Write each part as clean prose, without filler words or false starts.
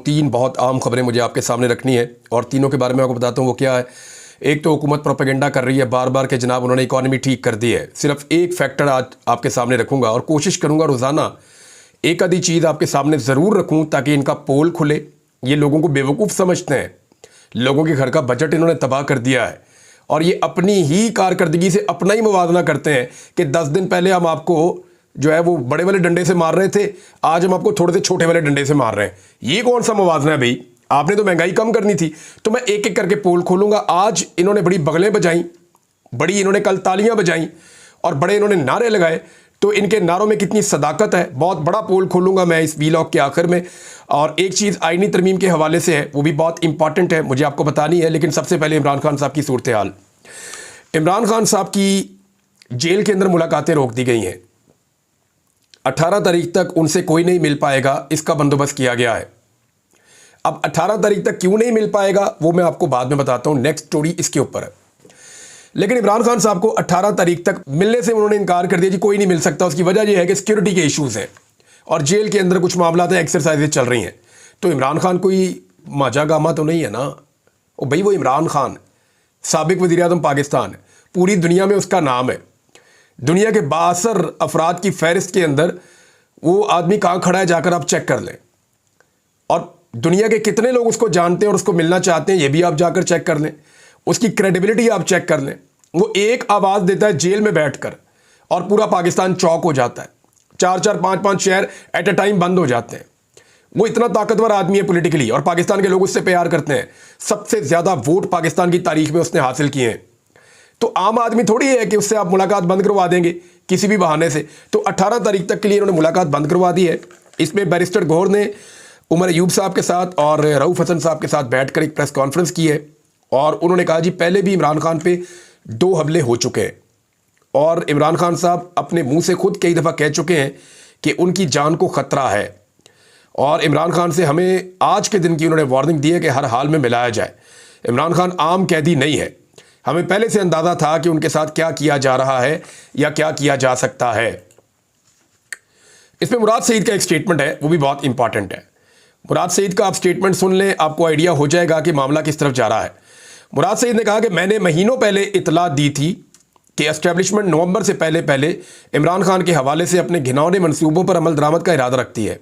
तीन बहुत आम खबरें मुझे आपके सामने रखनी है और तीनों के बारे में आपको बताता हूँ वो क्या है। एक तो हुकूमत प्रोपेगेंडा कर रही है बार बार कि जनाब उन्होंने इकॉनमी ठीक कर दी है। सिर्फ एक फैक्टर आज आपके सामने रखूंगा और कोशिश करूंगा रोज़ाना एक आधी चीज़ आपके सामने ज़रूर रखूं ताकि इनका पोल खुले। ये लोगों को बेवकूफ़ समझते हैं, लोगों के घर का बजट इन्होंने तबाह कर दिया है और ये अपनी ही कारकर्दगी से अपना ही मुवाजना करते हैं कि 10 दिन पहले हम आपको जो है वो बड़े वाले डंडे से मार रहे थे, आज हम आपको थोड़े से छोटे वाले डंडे से मार रहे हैं। ये कौन सा मुवाजना है भाई? आपने तो महंगाई कम करनी थी। तो मैं एक एक करके पोल खोलूंगा। आज इन्होंने बड़ी बगलें बजाई, बड़ी इन्होंने कल तालियां बजाई और बड़े इन्होंने नारे लगाए। तो इनके नारों में कितनी सदाकत है, बहुत बड़ा पोल खोलूंगा मैं इस वीलॉग के आखिर में। और एक चीज़ आईनी तरमीम के हवाले से है, वो भी बहुत इंपॉर्टेंट है, मुझे आपको बतानी है। लेकिन सबसे पहले इमरान खान साहब की सूरत हाल। इमरान खान साहब की जेल के अंदर मुलाकातें रोक दी गई हैं। 18 तारीख तक उनसे कोई नहीं मिल पाएगा, इसका बंदोबस्त किया गया है। अब 18 तारीख तक क्यों नहीं मिल पाएगा वो मैं आपको बाद में बताता हूं, नेक्स्ट स्टोरी इसके ऊपर है। लेकिन इमरान खान साहब को 18 तारीख तक मिलने से उन्होंने इनकार कर दिया जी, कोई नहीं मिल सकता। उसकी वजह यह है कि सिक्योरिटी के इश्यूज हैं और जेल के अंदर कुछ मामला है, एक्सरसाइजेज चल रही हैं। तो इमरान खान कोई माजा गामा तो नहीं है ना? ओ भाई, वो इमरान खान साबिक वज़ीर आज़म पाकिस्तान, पूरी दुनिया में उसका नाम है। दुनिया के बासर अफराद की फहरिस्त के अंदर वो आदमी कहाँ खड़ा है जाकर आप चेक कर लें। और दुनिया के कितने लोग उसको जानते हैं और उसको मिलना चाहते हैं ये भी आप जाकर चेक कर लें। उसकी क्रेडिबिलिटी आप चेक कर लें। वो एक आवाज़ देता है जेल में बैठकर और पूरा पाकिस्तान चौक हो जाता है। 4-4, 5-5 शहर एट ए टाइम बंद हो जाते हैं। वो इतना ताकतवर आदमी है पॉलिटिकली और पाकिस्तान के लोग उससे प्यार करते हैं। सबसे ज़्यादा वोट पाकिस्तान की तारीख में उसने हासिल किए हैं। तो आम आदमी थोड़ी है कि उससे आप मुलाकात बंद करवा देंगे किसी भी बहाने से। तो 18 तारीख तक के लिए इन्होंने मुलाकात बंद करवा दी है। इसमें बैरिस्टर गौहर ने उमर अयूब साहब के साथ और रऊफ हसन साहब के साथ बैठकर एक प्रेस कॉन्फ्रेंस की है और उन्होंने कहा जी पहले भी इमरान खान पे 2 हमले हो चुके हैं और इमरान खान साहब अपने मुंह से खुद कई दफ़ा कह चुके हैं कि उनकी जान को ख़तरा है और इमरान खान से हमें आज के दिन की उन्होंने वार्निंग दी है कि हर हाल में मिलाया जाए। इमरान खान आम कैदी नहीं है। हमें पहले से अंदाज़ा था कि उनके साथ क्या किया जा रहा है या क्या किया जा सकता है। इसमें मुराद सईद का एक स्टेटमेंट है, वो भी बहुत इंपॉर्टेंट है। मुराद सईद का आप स्टेटमेंट सुन लें, आपको आइडिया हो जाएगा कि मामला किस तरफ जा रहा है। मुराद सईद ने कहा कि मैंने महीनों पहले इतला दी थी कि एस्टेब्लिशमेंट नवंबर से पहले पहले इमरान खान के हवाले से अपने घिनौने मंसूबों पर अमल दरामद का इरादा रखती है।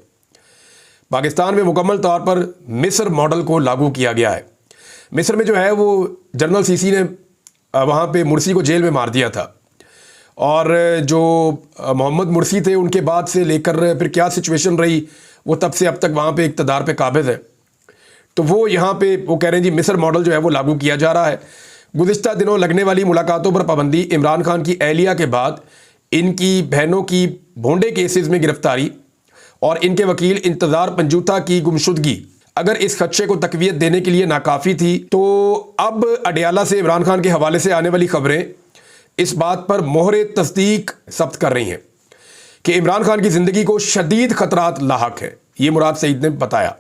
पाकिस्तान में मुकम्मल तौर पर मिस्र मॉडल को लागू किया गया है। मिस्र में जो है वो जनरल सीसी ने वहाँ पे मुर्सी को जेल में मार दिया था और जो मोहम्मद मुर्सी थे उनके बाद से लेकर फिर क्या सिचुएशन रही वो तब से अब तक वहाँ पे इक़्तिदार पे काबिज़ है। तो वो यहाँ पे वो कह रहे हैं जी मिस्र मॉडल जो है वो लागू किया जा रहा है। गुज़िश्ता दिनों लगने वाली मुलाकातों पर पाबंदी, इमरान खान की एहलिया के बाद इनकी बहनों की भोंडे केसेस में गिरफ्तारी और इनके वकील इंतज़ार पंजूथा की गुमशुदगी अगर इस खदशे को तकवीत देने के लिए नाकाफ़ी थी तो अब अडियाला से इमरान खान के हवाले से आने वाली खबरें इस बात पर मोहरे तस्दीक सब्त कर रही हैं कि इमरान खान की ज़िंदगी को शदीद ख़तरात लाहक है। ये मुराद सईद ने बताया।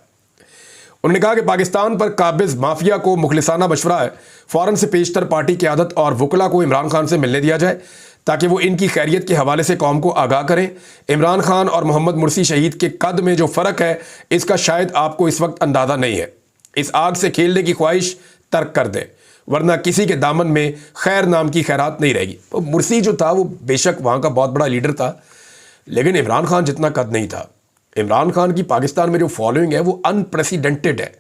उन्होंने कहा कि पाकिस्तान पर काबिज़ माफिया को मुखलिसाना मशवरा है फ़ौरन से पेशतर पार्टी क़यादत और वकला को इमरान खान से मिलने दिया जाए ताकि वो इनकी खैरियत के हवाले से कौम को आगाह करें। इमरान खान और मोहम्मद मुर्सी शहीद के कद में जो फ़र्क है इसका शायद आपको इस वक्त अंदाज़ा नहीं है। इस आग से खेलने की ख्वाहिश तर्क कर दें वरना किसी के दामन में खैर नाम की खैरात नहीं रहेगी। तो मुर्सी जो था वो बेशक वहाँ का बहुत बड़ा लीडर था लेकिन इमरान खान जितना कद नहीं था। इमरान खान की पाकिस्तान में जो फॉलोइंग है वो अनप्रेसिडेंटेड है।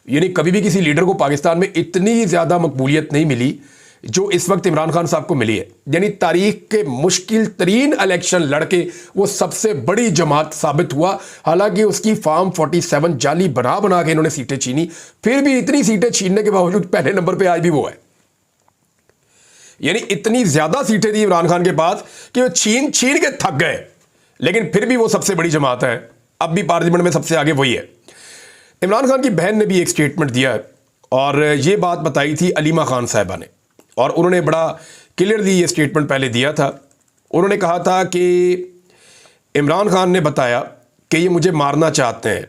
यानी कभी भी किसी लीडर को पाकिस्तान में इतनी ज़्यादा मकबूलियत नहीं मिली जो इस वक्त इमरान खान साहब को मिली है। यानी तारीख के मुश्किल तरीन इलेक्शन लड़के वो सबसे बड़ी जमात साबित हुआ। हालांकि उसकी फार्म 47 जाली बना के इन्होंने सीटें छीनी, फिर भी इतनी सीटें छीनने के बावजूद पहले नंबर पे आज भी वो है। यानी इतनी ज्यादा सीटें थी इमरान खान के पास कि वो छीन के थक गए, लेकिन फिर भी वो सबसे बड़ी जमात है। अब भी पार्लियामेंट में सबसे आगे वही है। इमरान खान की बहन ने भी एक स्टेटमेंट दिया है और ये बात बताई थी अलीमा खान साहिबा ने और उन्होंने बड़ा क्लियरली ये स्टेटमेंट पहले दिया था। उन्होंने कहा था कि इमरान खान ने बताया कि ये मुझे मारना चाहते हैं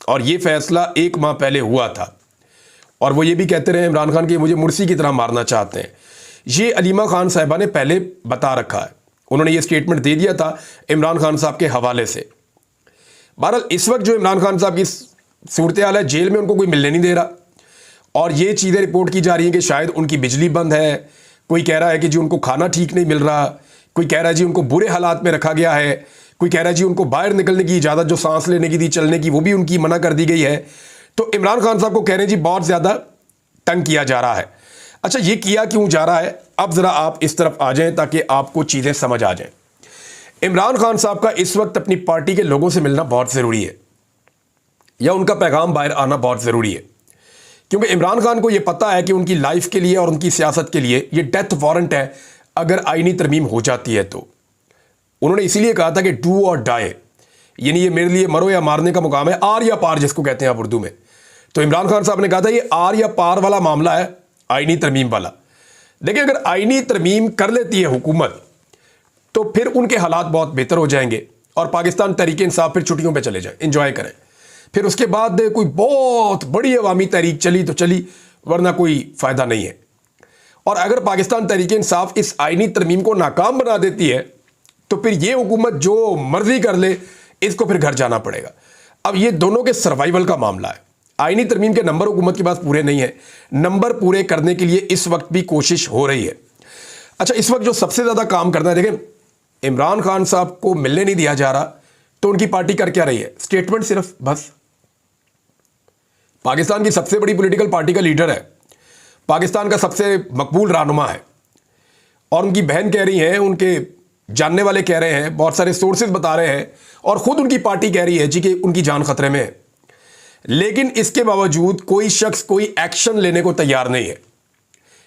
और ये फैसला 1 माह पहले हुआ था और वो ये भी कहते रहे इमरान खान कि मुझे मुर्सी की तरह मारना चाहते हैं। ये अलीमा खान साहिबा ने पहले बता रखा है। उन्होंने ये स्टेटमेंट दे दिया था इमरान खान साहब के हवाले से। बहरहाल इस वक्त जो इमरान खान साहब की सूरत हाल है, जेल में उनको कोई मिलने नहीं दे रहा, और ये चीज़ें रिपोर्ट की जा रही हैं कि शायद उनकी बिजली बंद है, कोई कह रहा है कि जी उनको खाना ठीक नहीं मिल रहा, कोई कह रहा है जी उनको बुरे हालात में रखा गया है, कोई कह रहा है जी उनको बाहर निकलने की इजाज़त जो सांस लेने की थी, चलने की, वो भी उनकी मना कर दी गई है। तो इमरान खान साहब को कह रहे हैं जी बहुत ज़्यादा तंग किया जा रहा है। अच्छा, ये किया क्यों जा रहा है, अब ज़रा आप इस तरफ आ जाएं ताकि आपको चीज़ें समझ आ जाएं। इमरान खान साहब का इस वक्त अपनी पार्टी के लोगों से मिलना बहुत ज़रूरी है, या उनका पैगाम बाहर आना बहुत ज़रूरी है, क्योंकि इमरान खान को यह पता है कि उनकी लाइफ के लिए और उनकी सियासत के लिए ये डेथ वारंट है अगर आईनी तरमीम हो जाती है तो। उन्होंने इसीलिए कहा था कि डू और डाई, यानी ये मेरे लिए मरो या मारने का मुकाम है, आर या पार जिसको कहते हैं आप उर्दू में। तो इमरान खान साहब ने कहा था ये आर या पार वाला मामला है, आईनी तरमीम वाला। देखिए, अगर आईनी तरमीम कर लेती है हुकूमत तो फिर उनके हालात बहुत बेहतर हो जाएंगे और पाकिस्तान तहरीक इंसाफ फिर छुट्टियों पे चले जाएं, एंजॉय करें। फिर उसके बाद कोई बहुत बड़ी अवामी तहरीक चली तो चली, वरना कोई फ़ायदा नहीं है। और अगर पाकिस्तान तहरीक इंसाफ इस आईनी तरमीम को नाकाम बना देती है तो फिर ये हुकूमत जो मर्जी कर ले, इसको फिर घर जाना पड़ेगा। अब ये दोनों के सर्वाइवल का मामला है। आईनी तरमीम के नंबर हुकूमत के पास पूरे नहीं है, नंबर पूरे करने के लिए इस वक्त भी कोशिश हो रही है। अच्छा, इस वक्त जो सबसे ज़्यादा काम करना है, देखें, इमरान खान साहब को मिलने नहीं दिया जा रहा तो उनकी पार्टी कर क्या रही है, स्टेटमेंट सिर्फ, बस। पाकिस्तान की सबसे बड़ी पॉलिटिकल पार्टी का लीडर है, पाकिस्तान का सबसे मकबूल रहनुमा है, और उनकी बहन कह रही हैं, उनके जानने वाले कह रहे हैं, बहुत सारे सोर्सेज बता रहे हैं, और खुद उनकी पार्टी कह रही है जी कि उनकी जान खतरे में है। लेकिन इसके बावजूद कोई शख्स कोई एक्शन लेने को तैयार नहीं है।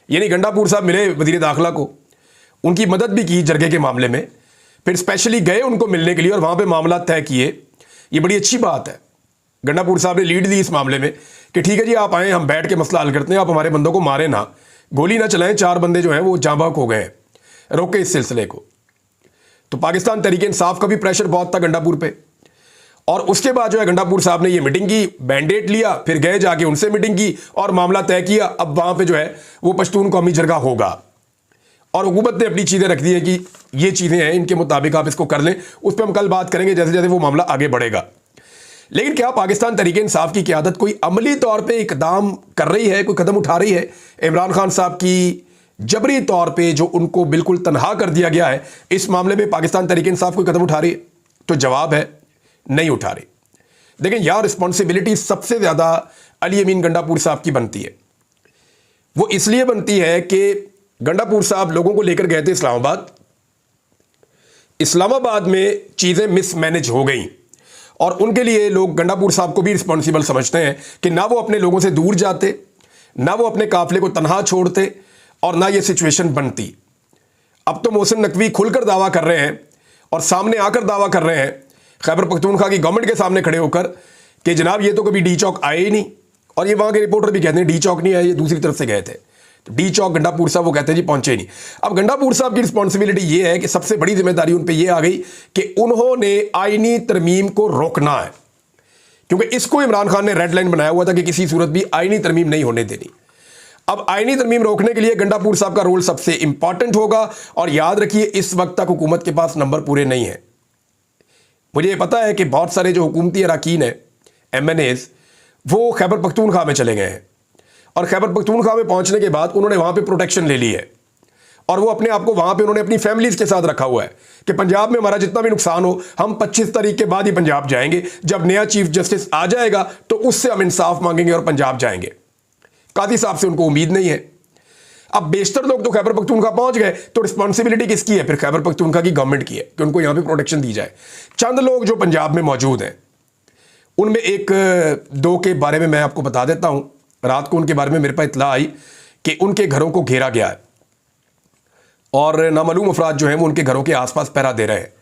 यानी गंडापुर साहब मिले वजीर दाखिला को, उनकी मदद भी की जरगे के मामले में, फिर स्पेशली गए उनको मिलने के लिए और वहां पे मामला तय किए। ये बड़ी अच्छी बात है, गंडापुर साहब ने लीड दी इस मामले में कि ठीक है जी, आप आए, हम बैठ के मसला हल करते हैं, आप हमारे बंदों को मारे ना, गोली ना चलाएं। 4 बंदे जो हैं वो जाँ बहक हो गए हैं, रोके इस सिलसिले को। तो पाकिस्तान तहरीक इंसाफ का भी प्रेशर बहुत था गंडापुर पे, और उसके बाद जो है गंडापुर साहब ने ये मीटिंग की, मैंडेट लिया, फिर गए जाके उनसे मीटिंग की और मामला तय किया। अब वहां पे जो है वो पश्तून कौमी जरगा होगा, और हुकूमत ने अपनी चीज़ें रख दी है कि ये चीज़ें हैं, इनके मुताबिक आप इसको कर लें। उस पर हम कल बात करेंगे जैसे जैसे वो मामला आगे बढ़ेगा। लेकिन क्या पाकिस्तान तहरीक इंसाफ की क़यादत कोई अमली तौर पे इकदाम कर रही है, कोई कदम उठा रही है इमरान खान साहब की जबरी तौर पे जो उनको बिल्कुल तनहा कर दिया गया है, इस मामले में पाकिस्तान तहरीक इंसाफ कोई कदम उठा रही है? तो जवाब है नहीं उठा रही। देखें यार, रिस्पॉन्सिबिलिटी सबसे ज़्यादा अली अमीन गंडापुर साहब की बनती है। वो इसलिए बनती है कि गंडापुर साहब लोगों को लेकर गए थे इस्लामाबाद में चीज़ें मिसमैनेज हो गई, और उनके लिए लोग गंडापुर साहब को भी रिस्पॉन्सिबल समझते हैं कि ना वो अपने लोगों से दूर जाते, ना वो अपने काफिले को तनहा छोड़ते, और ना ये सिचुएशन बनती। अब तो मोहसिन नकवी खुलकर दावा कर रहे हैं और सामने आकर दावा कर रहे हैं खैबर पख्तूनख्वा की गवर्नमेंट के सामने खड़े होकर कि जनाब ये तो कभी डी चौक आए ही नहीं, और ये वहाँ के रिपोर्टर भी कहते हैं डी चौक नहीं आए, ये दूसरी तरफ से गए थे। तो डी चौक गंडापुर साहब वो कहते हैं जी पहुंचे नहीं। अब गंडापुर साहब की रिस्पॉन्सिबिलिटी ये है कि सबसे बड़ी जिम्मेदारी उन पर यह आ गई कि उन्होंने आईनी तरमीम को रोकना है, क्योंकि इसको इमरान खान ने रेड लाइन बनाया हुआ था कि किसी सूरत भी आईनी तरमीम नहीं होने देनी। अब आईनी तरमीम रोकने के लिए गंडापुर साहब का रोल सबसे इंपॉर्टेंट होगा, और याद रखिए इस वक्त तक हुकूमत के पास नंबर पूरे नहीं है। मुझे पता है कि बहुत सारे जो हुकूमती अरकान हैं, MNAs, वो खैबर पख्तूनख्वा में चले गए हैं, और खैबर पख्तूनख्वा में पहुंचने के बाद उन्होंने वहां पे प्रोटेक्शन ले ली है, और वो अपने आप को वहां पे उन्होंने अपनी फैमिलीज के साथ रखा हुआ है कि पंजाब में हमारा जितना भी नुकसान हो, हम 25 तारीख के बाद ही पंजाब जाएंगे। जब नया चीफ जस्टिस आ जाएगा तो उससे हम इंसाफ मांगेंगे और पंजाब जाएंगे। काजी साहब से उनको उम्मीद नहीं है। अब बेशतर लोग तो खैबर पख्तूनख्वा पहुंच गए, तो रिस्पॉन्सिबिलिटी किसकी है? फिर खैबर पख्तूनख्वा की गवर्नमेंट की है कि उनको यहां पे प्रोटेक्शन दी जाए। चंद लोग जो पंजाब में मौजूद हैं, उनमें एक दो के बारे में मैं आपको बता देता हूं। रात को उनके बारे में मेरे पास इत्तला आई कि उनके घरों को घेरा गया है, और नामालूम अफराद जो हैं वो उनके घरों के आसपास पहरा दे रहे हैं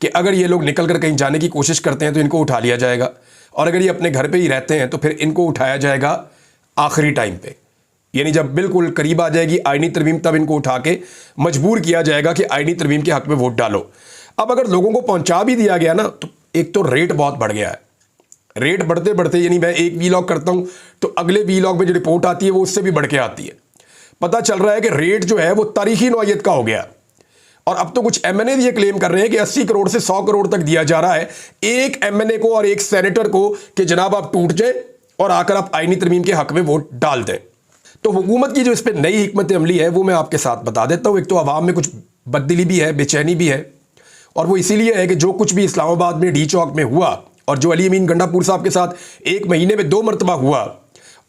कि अगर ये लोग निकल कर कहीं जाने की कोशिश करते हैं तो इनको उठा लिया जाएगा, और अगर ये अपने घर पे ही रहते हैं तो फिर इनको उठाया जाएगा आखिरी टाइम पे, यानी जब बिल्कुल करीब आ जाएगी आईनी तरमीम, तब इनको उठा के मजबूर किया जाएगा कि आईनी तरमीम के हक में वोट डालो। अब अगर लोगों को पहुंचा भी दिया गया ना, तो एक तो रेट बहुत बढ़ गया है। रेट बढ़ते बढ़ते, यानी मैं एक वीलॉग करता हूं तो अगले वीलॉग में जो रिपोर्ट आती है वो उससे भी बढ़ के आती है। पता चल रहा है कि रेट जो है वो तारीखी नौयत का हो गया, और अब तो कुछ एमएनए ये क्लेम कर रहे हैं कि 80 करोड़ से 100 करोड़ तक दिया जा रहा है एक एमएनए को और एक सेनेटर को कि जनाब आप टूट जाए और आकर आप आईनी तरमीम के हक में वोट डाल दें। तो हुकूमत की जो इस पर नई हिकमत अमली है वो मैं आपके साथ बता देता हूँ। एक तो आवाम में कुछ बददिली भी है, बेचैनी भी है, और वो इसीलिए है कि जो कुछ भी इस्लामाबाद में डी चौक में हुआ और जो अली अमीन गंडापुर साहब के साथ 1 महीने में 2 मरतबा हुआ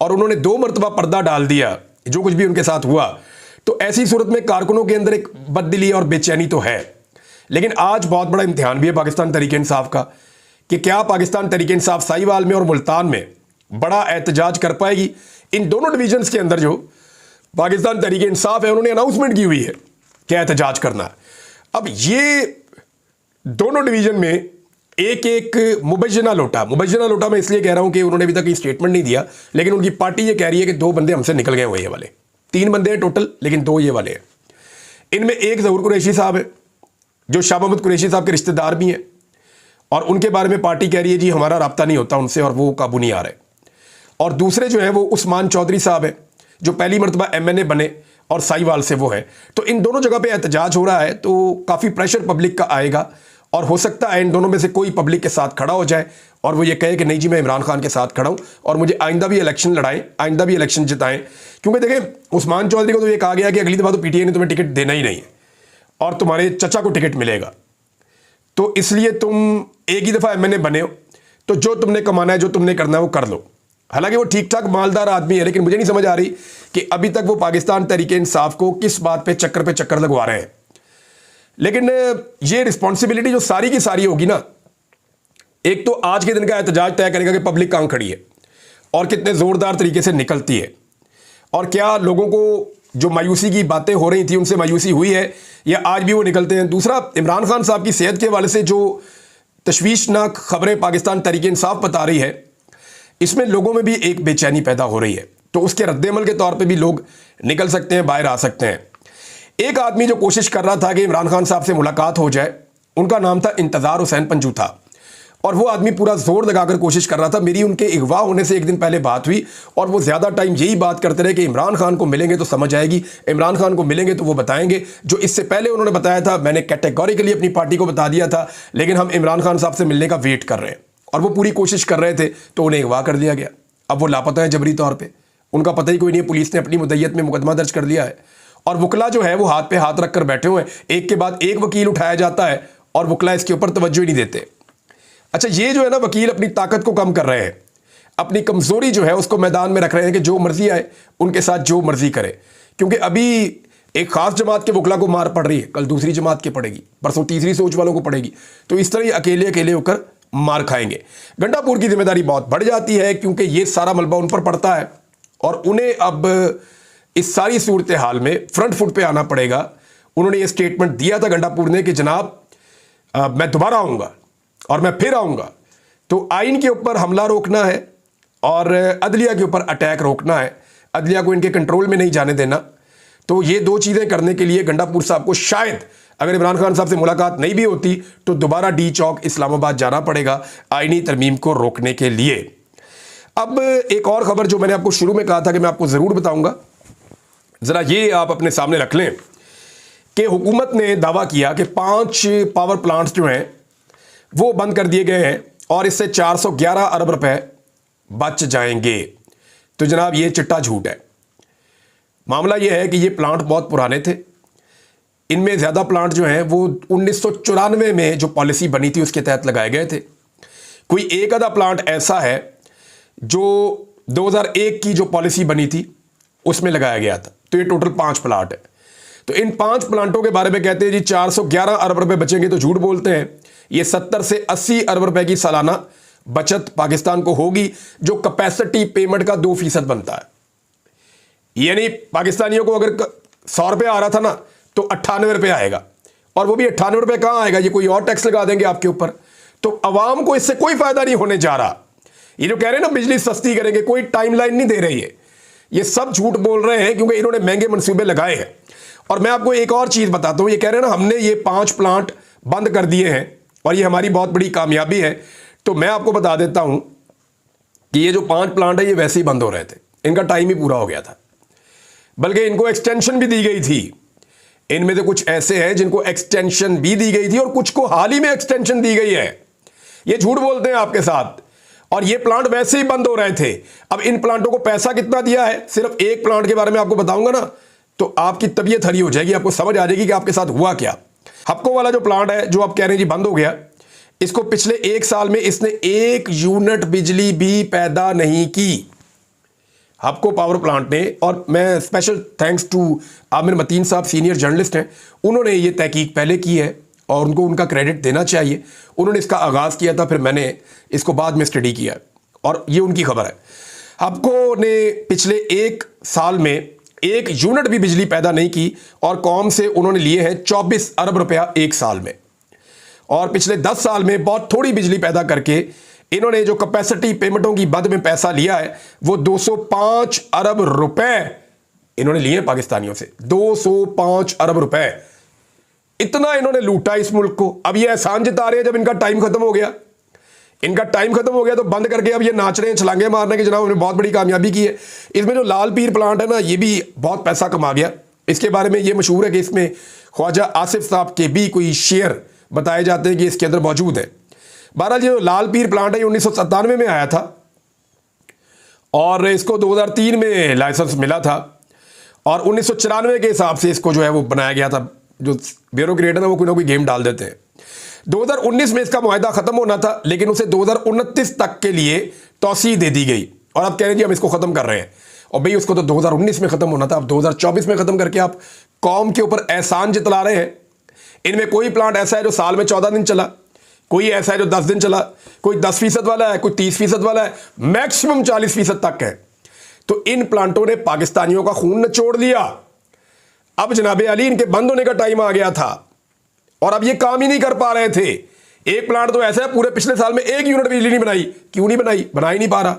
और उन्होंने 2 मरतबा पर्दा डाल दिया, जो कुछ भी उनके साथ हुआ, तो ऐसी सूरत में कारकुनों के अंदर एक बददिली और बेचैनी तो है। लेकिन आज बहुत बड़ा इम्तिहान भी है पाकिस्तान तहरीक इंसाफ का कि क्या पाकिस्तान तहरीक इंसाफ साहिवाल में और मुल्तान में बड़ा एहतजाज कर पाएगी। इन दोनों डिवीजन्स के अंदर जो पाकिस्तान तहरीक इंसाफ है उन्होंने अनाउंसमेंट की हुई है कि एहतजाज करना है। अब ये दोनों डिवीजन में एक एक मुबैना लोटा मैं इसलिए कह रहा हूं कि उन्होंने अभी तक कोई स्टेटमेंट नहीं दिया, लेकिन उनकी पार्टी ये कह रही है कि 2 बंदे हमसे निकल गए हुए ये वाले, 3 बंदे हैं टोटल, लेकिन 2 ये वाले हैं। इनमें एक ज़हूर कुरैशी साहब है जो शाह महमूद कुरैशी साहब के रिश्तेदार भी हैं, और उनके बारे में पार्टी कह रही है जी हमारा रब्ता नहीं होता उनसे और वो काबू नहीं आ रहे। और दूसरे जो है वो उस्मान चौधरी साहब है जो पहली मरतबा एमएनए बने और साहिवाल से वो है। तो इन दोनों जगह पे एहतजाज हो रहा है, तो काफ़ी प्रेशर पब्लिक का आएगा और हो सकता है इन दोनों में से कोई पब्लिक के साथ खड़ा हो जाए और वो ये कहे कि नहीं जी मैं इमरान खान के साथ खड़ा हूं और मुझे आइंदा भी इलेक्शन लड़ाएं, आइंदा भी इलेक्शन जिताएं। क्योंकि देखें उस्मान चौधरी को तो ये कहा गया कि अगली दफ़ा तो पीटीआई ने तुम्हें टिकट देना ही नहीं है और तुम्हारे चचा को टिकट मिलेगा, तो इसलिए तुम एक ही दफ़ा एमएनए बने हो, तो जो तुमने कमाना है जो तुमने करना है वो कर लो। हालांकि वो ठीक ठाक मालदार आदमी है, लेकिन मुझे नहीं समझ आ रही कि अभी तक वो पाकिस्तान तहरीक इंसाफ को किस बात पे चक्कर लगवा रहे हैं। लेकिन ये रिस्पॉन्सिबिलिटी जो सारी की सारी होगी ना, एक तो आज के दिन का एहतजाज तय करेगा कि पब्लिक कहाँ खड़ी है और कितने ज़ोरदार तरीके से निकलती है, और क्या लोगों को जो मायूसी की बातें हो रही थी उनसे मायूसी हुई है या आज भी वो निकलते हैं। दूसरा, इमरान खान साहब की सेहत के हवाले से जो तशवीशनाक खबरें पाकिस्तान तहरीक इंसाफ बता रही है, इसमें लोगों में भी एक बेचैनी पैदा हो रही है, तो उसके रद्देअमल के तौर पे भी लोग निकल सकते हैं, बाहर आ सकते हैं। एक आदमी जो कोशिश कर रहा था कि इमरान खान साहब से मुलाकात हो जाए, उनका नाम था इंतज़ार हुसैन पंजू था, और वो आदमी पूरा जोर लगाकर कोशिश कर रहा था। मेरी उनके अगवा होने से एक दिन पहले बात हुई और वो ज़्यादा टाइम यही बात करते रहे कि इमरान खान को मिलेंगे तो समझ आएगी, इमरान खान को मिलेंगे तो वो बताएंगे। जो इससे पहले उन्होंने बताया था मैंने कैटेगोरिकली अपनी पार्टी को बता दिया था, लेकिन हम इमरान खान साहब से मिलने का वेट कर रहे हैं, और वो पूरी कोशिश कर रहे थे, तो उन्हें अगवा कर दिया गया। अब वो लापता है जबरी तौर पर, उनका पता ही कोई नहीं है। पुलिस ने अपनी मुद्दत में मुकदमा दर्ज कर लिया है और वकला जो है वो हाथ पे हाथ रख कर बैठे हुए हैं, एक के बाद एक वकील उठाया जाता है और वकला इसके ऊपर तवज्जो ही नहीं देते। अच्छा, ये जो है ना वकील अपनी ताकत को कम कर रहे हैं, अपनी कमज़ोरी जो है उसको मैदान में रख रहे हैं कि जो मर्जी आए उनके साथ जो मर्जी करे। क्योंकि अभी एक ख़ास जमात के वकला को मार पड़ रही है, कल दूसरी जमात के पड़ेगी, परसों तीसरी सोच वालों को पड़ेगी, तो इस तरह ही अकेले अकेले होकर मार खाएंगे। गंडापुर की जिम्मेदारी बहुत बढ़ जाती है क्योंकि ये सारा मलबा उन पर पड़ता है और उन्हें अब इस सारी सूरत हाल में फ्रंट फुट पे आना पड़ेगा। उन्होंने ये स्टेटमेंट दिया था गंडापुर ने कि जनाब मैं दोबारा आऊँगा और मैं फिर आऊँगा, तो आइन के ऊपर हमला रोकना है और अदलिया के ऊपर अटैक रोकना है, अदलिया को इनके कंट्रोल में नहीं जाने देना। तो ये 2 चीज़ें करने के लिए गंडापुर साहब को शायद अगर इमरान खान साहब से मुलाकात नहीं भी होती तो दोबारा डी चौक इस्लामाबाद जाना पड़ेगा आइनी तरमीम को रोकने के लिए। अब एक और ख़बर जो मैंने आपको शुरू में कहा था कि मैं आपको ज़रूर बताऊँगा, ज़रा ये आप अपने सामने रख लें कि हुकूमत ने दावा किया कि 5 पावर प्लांट्स जो हैं वो बंद कर दिए गए हैं और इससे 411 अरब रुपए बच जाएंगे। तो जनाब ये चिट्टा झूठ है। मामला ये है कि ये प्लांट बहुत पुराने थे, इनमें ज़्यादा प्लांट जो हैं वो 1994 में जो पॉलिसी बनी थी उसके तहत लगाए गए थे। कोई एक आधा प्लांट ऐसा है जो 2001 की जो पॉलिसी बनी थी उसमें लगाया गया था। तो ये टोटल 5 प्लांट है। तो इन 5 प्लांटों के बारे में कहते हैं जी 411 अरब रुपए बचेंगे, तो झूठ बोलते हैं। ये 70 से 80 अरब रुपए की सालाना बचत पाकिस्तान को होगी, जो कैपेसिटी पेमेंट का 2% बनता है। यानी पाकिस्तानियों को अगर 100 रुपये आ रहा था ना तो 98 रुपये आएगा, और वो भी 98 रुपये कहाँ आएगा, ये कोई और टैक्स लगा देंगे आपके ऊपर। तो अवाम को इससे कोई फायदा नहीं होने जा रहा। ये जो कह रहे हैं ना बिजली सस्ती करेंगे, कोई टाइमलाइन नहीं दे रही है, ये सब झूठ बोल रहे हैं क्योंकि इन्होंने महंगे मंसूबे लगाए हैं। और मैं आपको एक और चीज़ बताता हूँ, ये कह रहे हैं ना हमने ये 5 प्लांट बंद कर दिए हैं और ये हमारी बहुत बड़ी कामयाबी है। तो मैं आपको बता देता हूँ कि ये जो 5 प्लांट है ये वैसे ही बंद हो रहे थे, इनका टाइम ही पूरा हो गया था, बल्कि इनको एक्सटेंशन भी दी गई थी। इनमें से कुछ ऐसे हैं जिनको एक्सटेंशन भी दी गई थी और कुछ को हाल ही में एक्सटेंशन दी गई है। ये झूठ बोलते हैं आपके साथ, और ये प्लांट वैसे ही बंद हो रहे थे। अब इन प्लांटों को पैसा कितना दिया है, सिर्फ एक प्लांट के बारे में आपको बताऊंगा ना तो आपकी तबीयत हरी हो जाएगी, आपको समझ आ जाएगी कि आपके साथ हुआ क्या। हपको वाला जो प्लांट है जो आप कह रहे हैं जी बंद हो गया, इसको पिछले 1 साल में इसने 1 यूनिट बिजली भी पैदा नहीं की, हपको पावर प्लांट ने। और मैं special thanks to Aamir Mateen साहब, सीनियर जर्नलिस्ट हैं, उन्होंने ये तहकीक पहले की है और उनको उनका क्रेडिट देना चाहिए। उन्होंने इसका आगाज़ किया था, फिर मैंने इसको बाद में स्टडी किया और ये उनकी खबर है। हपको ने पिछले 1 साल में 1 यूनिट भी बिजली पैदा नहीं की और कौम से उन्होंने लिए हैं 24 अरब रुपया 1 साल में, और पिछले 10 साल में बहुत थोड़ी बिजली पैदा करके इन्होंने जो कैपेसिटी पेमेंटों की बद में पैसा लिया है वो 205 अरब रुपए इन्होंने लिए पाकिस्तानियों से। 205 अरब रुपए, इतना इन्होंने लूटा इस मुल्क को। अब ये एहसान जता रहे हैं जब इनका टाइम खत्म हो गया। इनका टाइम खत्म हो गया तो बंद करके अब ये नाच रहे हैं, छलांगे मारने के, जनाब उन्होंने बहुत बड़ी कामयाबी की है। इसमें जो लाल पीर प्लांट है ना, ये भी बहुत पैसा कमा गया। इसके बारे में ये मशहूर है कि इसमें ख्वाजा आसिफ साहब के भी कोई शेयर बताए जाते हैं कि इसके अंदर मौजूद है। बहरहाल जो लाल पीर प्लांट है 1997 में आया था और इसको 2003 में लाइसेंस मिला था और 1994 के हिसाब से इसको जो है वो बनाया गया था। जो ब्यूरोक्रेट है ना वो कोई ना कोई गेम डाल देते हैं। 2019 में इसका मुआहदा खत्म होना था, लेकिन उसे 2029 तक के लिए तौसीह दे दी गई और अब कह रहे हैं जी हम इसको खत्म कर रहे हैं। और भाई उसको तो 2019 में खत्म होना था, अब 2024 में खत्म करके आप कौम के ऊपर एहसान जतला रहे हैं। इनमें कोई प्लांट ऐसा है जो साल में 14 दिन चला, कोई ऐसा है जो 10 दिन चला, कोई 10% वाला है, कोई 30% वाला है, मैक्सिमम 40% तक है। तो इन प्लांटों ने पाकिस्तानियों का खून निचोड़ लिया। अब जनाबे अली इनके बंद होने का टाइम आ गया था और अब ये काम ही नहीं कर पा रहे थे। एक प्लांट तो ऐसा है पूरे पिछले साल में 1 यूनिट बिजली नहीं बनाई। क्यों नहीं बनाई? बना ही नहीं पा रहा।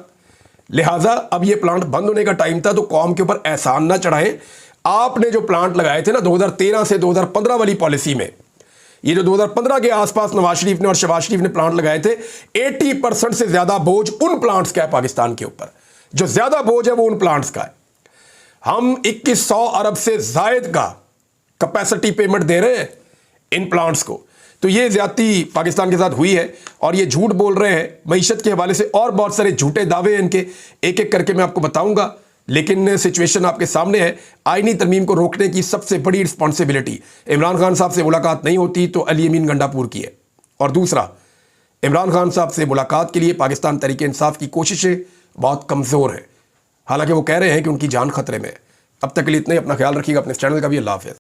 लिहाजा अब ये प्लांट बंद होने का टाइम था, तो कौम के ऊपर एहसान ना चढ़ाएं। आपने जो प्लांट लगाए थे ना 2013 से 2015 वाली पॉलिसी में, ये जो 2015 के आसपास नवाज शरीफ ने और शहबाज शरीफ ने प्लांट लगाए थे, 80% से ज्यादा बोझ उन प्लांट्स का है पाकिस्तान के ऊपर। जो ज्यादा बोझ है वो उन प्लांट्स का है। हम 2100 अरब से जायद का कैपेसिटी पेमेंट दे रहे हैं इन प्लांट्स को। तो ये ज्यादती पाकिस्तान के साथ हुई है और ये झूठ बोल रहे हैं मईशत के हवाले से, और बहुत सारे झूठे दावे हैं इनके, एक एक करके मैं आपको बताऊंगा। लेकिन सिचुएशन आपके सामने है। आईनी तरमीम को रोकने की सबसे बड़ी रिस्पॉन्सिबिलिटी इमरान खान साहब से मुलाकात नहीं होती तो अली अमीन गंडापुर की है, और दूसरा इमरान खान साहब से मुलाकात के लिए पाकिस्तान तहरीक इंसाफ की कोशिशें बहुत कमज़ोर हैं। हालांकि वो कह रहे हैं कि उनकी जान खतरे में है। अब तक के लिए इतना ही। अपना ख्याल रखिएगा, अपने चैनल का भी। अल्लाह हाफ़िज़।